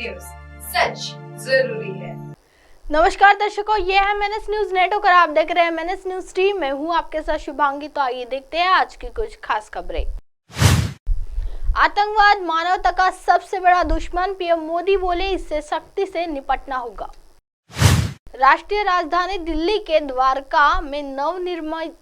News, सच जरूरी है। नमस्कार दर्शकों, ये है MNS न्यूज नेटवर्क और आप देख रहे हैं MNS न्यूज टीम। मैं हूं आपके साथ शुभांगी। तो आइए देखते हैं आज की कुछ खास खबरें। आतंकवाद मानवता का सबसे बड़ा दुश्मन, पीएम मोदी बोले इससे सख्ती से निपटना होगा। राष्ट्रीय राजधानी दिल्ली के द्वारका में नवनिर्मित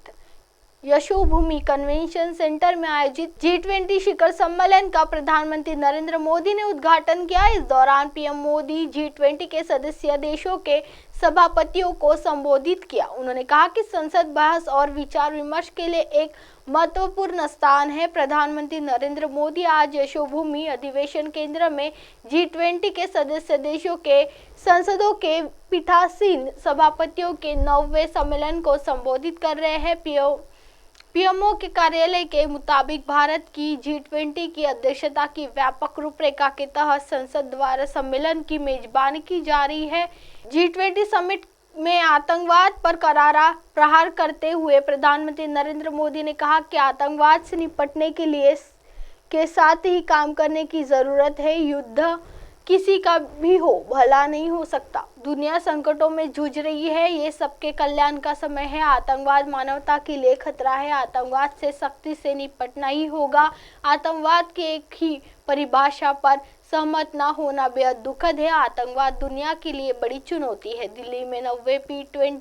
यशोभूमि कन्वेंशन सेंटर में आयोजित G20 शिखर सम्मेलन का प्रधानमंत्री नरेंद्र मोदी ने उद्घाटन किया। इस दौरान पीएम मोदी G20 के सदस्य देशों के सभापतियों को संबोधित किया। उन्होंने कहा कि संसद बहस और विचार विमर्श के लिए एक महत्वपूर्ण स्थान है। प्रधानमंत्री नरेंद्र मोदी आज यशोभूमि अधिवेशन केंद्र में G20 के सदस्य देशों के संसदों के पीठासीन सभापतियों के 9वें सम्मेलन को संबोधित कर रहे हैं। पीएमओ के कार्यालय के मुताबिक भारत की G20 की अध्यक्षता की व्यापक रूपरेखा के तहत संसद द्वारा सम्मेलन की मेजबानी की जा रही है। G20 समिट में आतंकवाद पर करारा प्रहार करते हुए प्रधानमंत्री नरेंद्र मोदी ने कहा कि आतंकवाद से निपटने के साथ ही काम करने की जरूरत है। युद्ध किसी का भी हो भला नहीं हो सकता। दुनिया संकटों में जूझ रही है, ये सबके कल्याण का समय है। आतंकवाद मानवता के लिए खतरा है। आतंकवाद से सख्ती से निपटना ही होगा। आतंकवाद की एक ही परिभाषा पर सहमत न होना बेहद दुखद है। आतंकवाद दुनिया के लिए बड़ी चुनौती है। दिल्ली में 90वें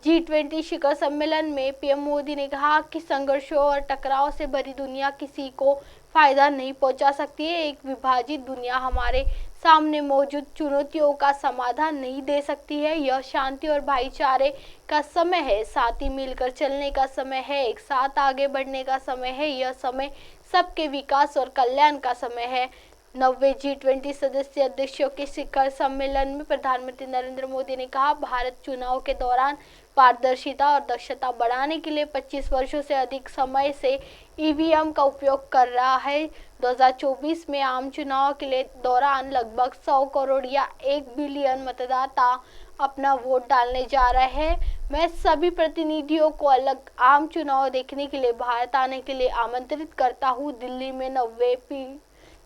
G20 शिखर सम्मेलन में पीएम मोदी ने कहा कि संघर्षों और टकराव से भरी दुनिया किसी को फायदा नहीं पहुंचा सकती है। एक विभाजित दुनिया हमारे सामने मौजूद चुनौतियों का समाधान नहीं दे सकती है। यह शांति और भाईचारे का समय है, साथ ही मिलकर चलने का समय है, एक साथ आगे बढ़ने का समय है। यह समय सबके विकास और कल्याण का समय है। 90वें G20 सदस्य देशों के शिखर सम्मेलन में प्रधानमंत्री नरेंद्र मोदी ने कहा, भारत चुनाव के दौरान पारदर्शिता और दक्षता बढ़ाने के लिए 25 वर्षों से अधिक समय से ईवीएम का उपयोग कर रहा है। 2024 में आम चुनाव के दौरान लगभग 100 करोड़ या 1 बिलियन मतदाता अपना वोट डालने जा रहे हैं। मैं सभी प्रतिनिधियों को अलग आम चुनाव देखने के लिए भारत आने के लिए आमंत्रित करता हूँ। दिल्ली में 90वें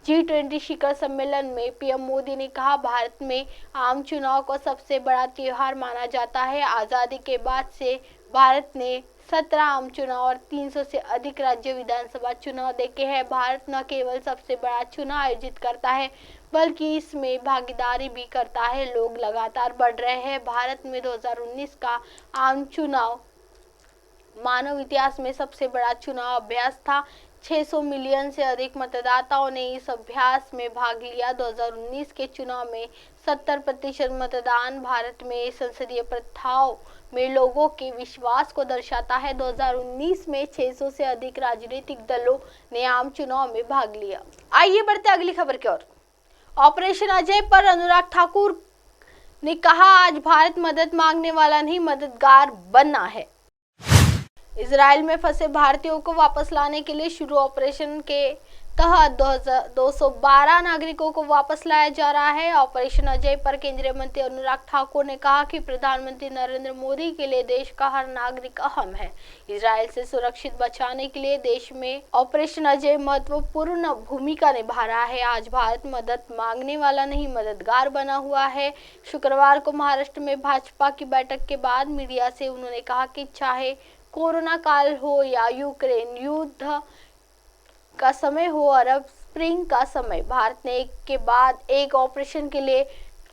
G20 शिखर सम्मेलन में पीएम मोदी ने कहा, भारत में आम चुनाव को सबसे बड़ा त्योहार माना जाता है। आज़ादी के बाद से भारत ने 17 आम चुनाव और 300 से अधिक राज्य विधानसभा चुनाव देखे हैं। भारत न केवल सबसे बड़ा चुनाव आयोजित करता है बल्कि इसमें भागीदारी भी करता है। लोग लगातार बढ़ रहे हैं। भारत में 2019 का आम चुनाव मानव इतिहास में सबसे बड़ा चुनाव अभ्यास था। 600 मिलियन से अधिक मतदाताओं ने इस अभ्यास में भाग लिया। 2019 के चुनाव में 70% मतदान भारत में संसदीय प्रथाओं में लोगों के विश्वास को दर्शाता है। 2019 में 600 से अधिक राजनीतिक दलों ने आम चुनाव में भाग लिया। आइए बढ़ते अगली खबर की ओर। ऑपरेशन अजय पर अनुराग ठाकुर ने कहा, आज भारत मदद मांगने वाला नहीं मददगार बनना है। इजराइल में फंसे भारतीयों को वापस लाने के लिए शुरू ऑपरेशन के तहत 212 नागरिकों को वापस लाया जा रहा है। ऑपरेशन अजय पर केंद्रीय मंत्री अनुराग ठाकुर ने कहा कि प्रधानमंत्री नरेंद्र मोदी के लिए देश का हर नागरिक अहम है। इजराइल से सुरक्षित बचाने के लिए देश में ऑपरेशन अजय महत्वपूर्ण भूमिका निभा रहा है। आज भारत मदद मांगने वाला नहीं मददगार बना हुआ है। शुक्रवार को महाराष्ट्र में भाजपा की बैठक के बाद मीडिया से उन्होंने कहा कि चाहे कोरोना काल हो या यूक्रेन युद्ध का समय हो, अरब स्प्रिंग का समय, भारत ने एक के बाद एक ऑपरेशन के लिए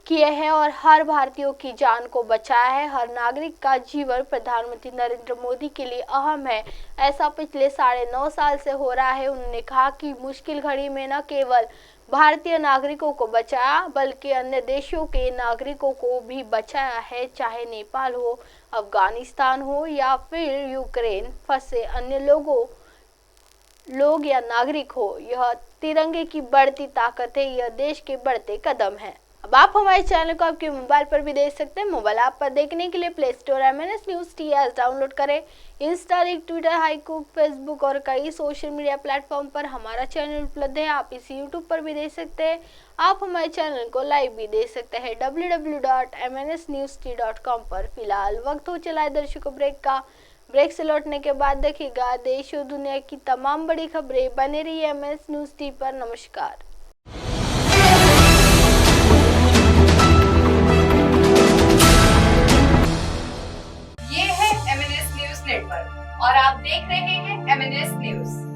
किए हैं और हर भारतीयों की जान को बचाया है। हर नागरिक का जीवन प्रधानमंत्री नरेंद्र मोदी के लिए अहम है। ऐसा पिछले 9.5 साल से हो रहा है। उन्होंने कहा कि मुश्किल घड़ी में न केवल भारतीय नागरिकों को बचाया बल्कि अन्य देशों के नागरिकों को भी बचाया है। चाहे नेपाल हो, अफगानिस्तान हो या फिर यूक्रेन फंसे अन्य लोग या नागरिक हो, यह तिरंगे की बढ़ती ताकत है। यह देश के बढ़ते कदम है। अब आप हमारे चैनल को आपके मोबाइल पर भी देख सकते हैं। मोबाइल ऐप पर देखने के लिए play store MNS news TS download करें। इंस्टा, ट्विटर, हाईकुक, फेसबुक और कई सोशल मीडिया प्लेटफॉर्म पर हमारा चैनल उपलब्ध है। आप इसे यूट्यूब पर भी देख सकते हैं। आप हमारे चैनल को लाइव भी देख सकते हैं www.mnsnewst.com पर। फिलहाल वक्त हो चला है दर्शकों ब्रेक का। ब्रेक से लौटने के बाद देखिएगा देश और दुनिया की तमाम बड़ी खबरें। बने रहिए MNS न्यूज टी पर। नमस्कार। नेटवर्क और आप देख रहे हैं MNS न्यूज।